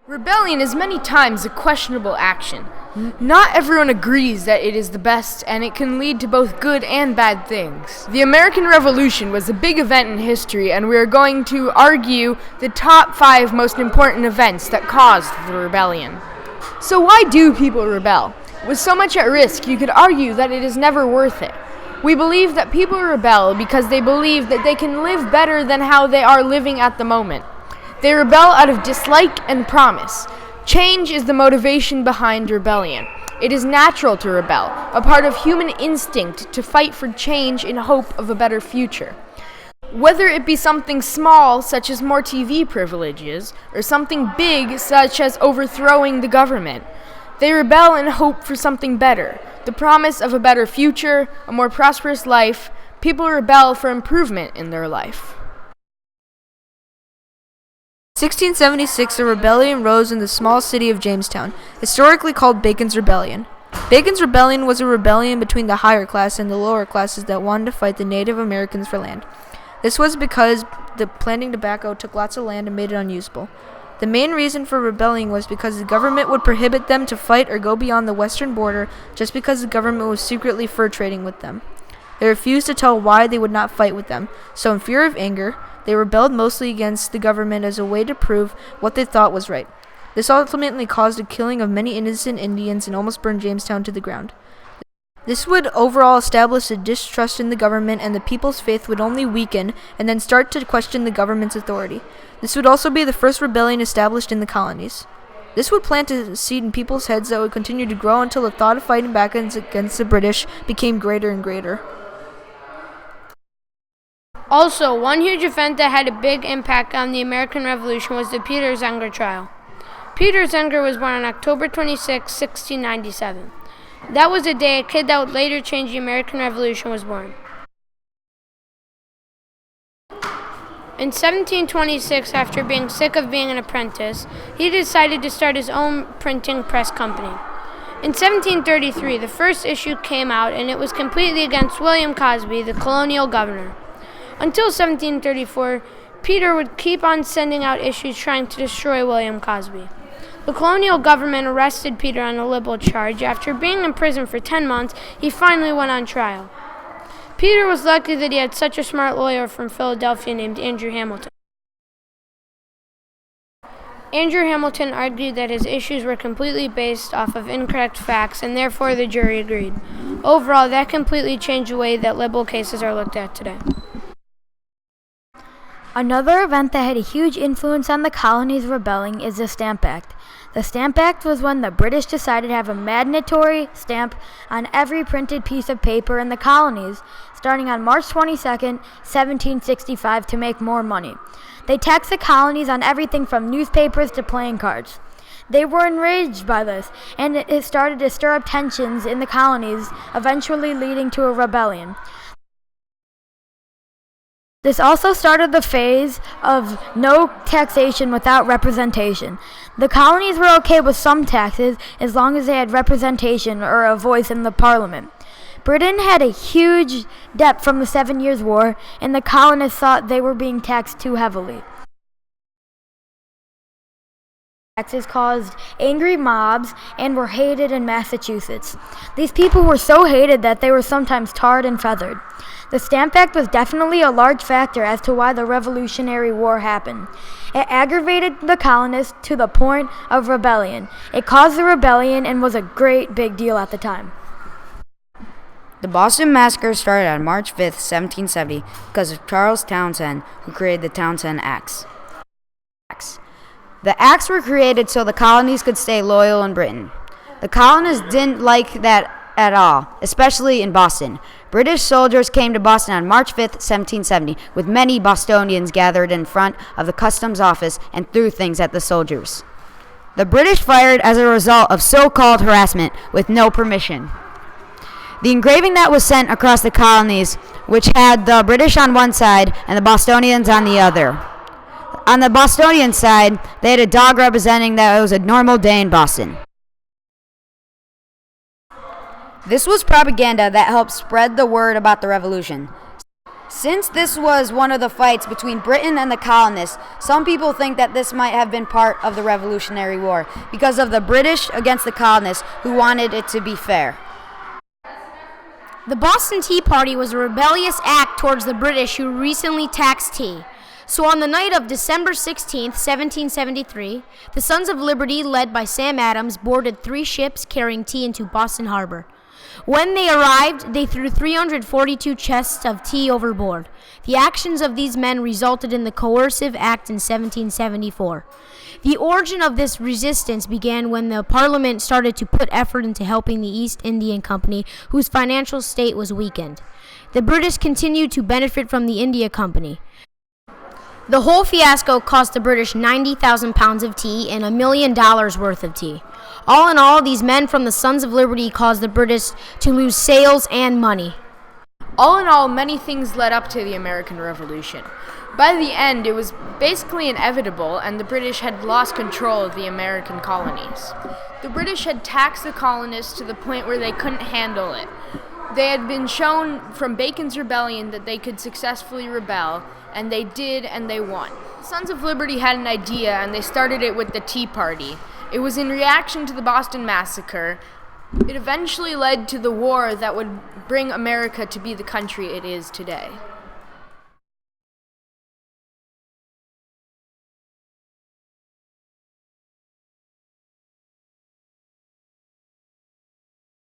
Rebellion is many times a questionable action. Not everyone agrees that it is the best, and it can lead to both good and bad things. The American Revolution was a big event in history, and we are going to argue the top 5 most important events that caused the rebellion. So why do people rebel? With so much at risk, you could argue that it is never worth it. We believe that people rebel because they believe that they can live better than how they are living at the moment. They rebel out of dislike and promise. Change is the motivation behind rebellion. It is natural to rebel, a part of human instinct to fight for change in hope of a better future. Whether it be something small, such as more TV privileges, or something big, such as overthrowing the government, they rebel in hope for something better, the promise of a better future, a more prosperous life. People rebel for improvement in their life. 1676, a rebellion rose in the small city of Jamestown, historically called Bacon's Rebellion. Bacon's Rebellion was a rebellion between the higher class and the lower classes that wanted to fight the Native Americans for land. This was because the planting tobacco took lots of land and made it unusable. The main reason for rebelling was because the government would prohibit them to fight or go beyond the western border just because the government was secretly fur trading with them. They refused to tell why they would not fight with them, so in fear of anger, they rebelled mostly against the government as a way to prove what they thought was right. This ultimately caused the killing of many innocent Indians and almost burned Jamestown to the ground. This would overall establish a distrust in the government, and the people's faith would only weaken and then start to question the government's authority. This would also be the first rebellion established in the colonies. This would plant a seed in people's heads that would continue to grow until the thought of fighting back against the British became greater and greater. Also, one huge event that had a big impact on the American Revolution was the Peter Zenger trial. Peter Zenger was born on October 26, 1697. That was the day a kid that would later change the American Revolution was born. In 1726, after being sick of being an apprentice, he decided to start his own printing press company. In 1733, the first issue came out, and it was completely against William Cosby, the colonial governor. Until 1734, Peter would keep on sending out issues trying to destroy William Cosby. The colonial government arrested Peter on a libel charge. After being in prison for 10 months, he finally went on trial. Peter was lucky that he had such a smart lawyer from Philadelphia named Andrew Hamilton. Andrew Hamilton argued that his issues were completely based off of incorrect facts, and therefore the jury agreed. Overall, that completely changed the way that libel cases are looked at today. Another event that had a huge influence on the colonies rebelling is the Stamp Act. The Stamp Act was when the British decided to have a mandatory stamp on every printed piece of paper in the colonies, starting on March 22, 1765, to make more money. They taxed the colonies on everything from newspapers to playing cards. They were enraged by this, and it started to stir up tensions in the colonies, eventually leading to a rebellion. This also started the phase of no taxation without representation. The colonies were okay with some taxes as long as they had representation or a voice in the parliament. Britain had a huge debt from the 7 Years' War, and the colonists thought they were being taxed too heavily. Taxes caused angry mobs and were hated in Massachusetts. These people were so hated that they were sometimes tarred and feathered. The Stamp Act was definitely a large factor as to why the Revolutionary War happened. It aggravated the colonists to the point of rebellion. It caused the rebellion and was a great big deal at the time. The Boston Massacre started on March 5, 1770, because of Charles Townshend, who created the Townshend Acts. The acts were created so the colonies could stay loyal in Britain. The colonists didn't like that at all, especially in Boston. British soldiers came to Boston on March 5, 1770, with many Bostonians gathered in front of the customs office and threw things at the soldiers. The British fired as a result of so-called harassment with no permission. The engraving that was sent across the colonies, which had the British on one side and the Bostonians on the other. On the Bostonian side, they had a dog representing that it was a normal day in Boston. This was propaganda that helped spread the word about the revolution. Since this was one of the fights between Britain and the colonists, some people think that this might have been part of the Revolutionary War because of the British against the colonists who wanted it to be fair. The Boston Tea Party was a rebellious act towards the British who recently taxed tea. So on the night of December 16, 1773, the Sons of Liberty, led by Sam Adams, boarded 3 ships carrying tea into Boston Harbor. When they arrived, they threw 342 chests of tea overboard. The actions of these men resulted in the Coercive Act in 1774. The origin of this resistance began when the Parliament started to put effort into helping the East Indian Company, whose financial state was weakened. The British continued to benefit from the India Company. The whole fiasco cost the British 90,000 pounds of tea and $1 million worth of tea. All in all, these men from the Sons of Liberty caused the British to lose sales and money. All in all, many things led up to the American Revolution. By the end, it was basically inevitable, and the British had lost control of the American colonies. The British had taxed the colonists to the point where they couldn't handle it. They had been shown from Bacon's Rebellion that they could successfully rebel, and they did, and they won. The Sons of Liberty had an idea, and they started it with the Tea Party. It was in reaction to the Boston Massacre. It eventually led to the war that would bring America to be the country it is today.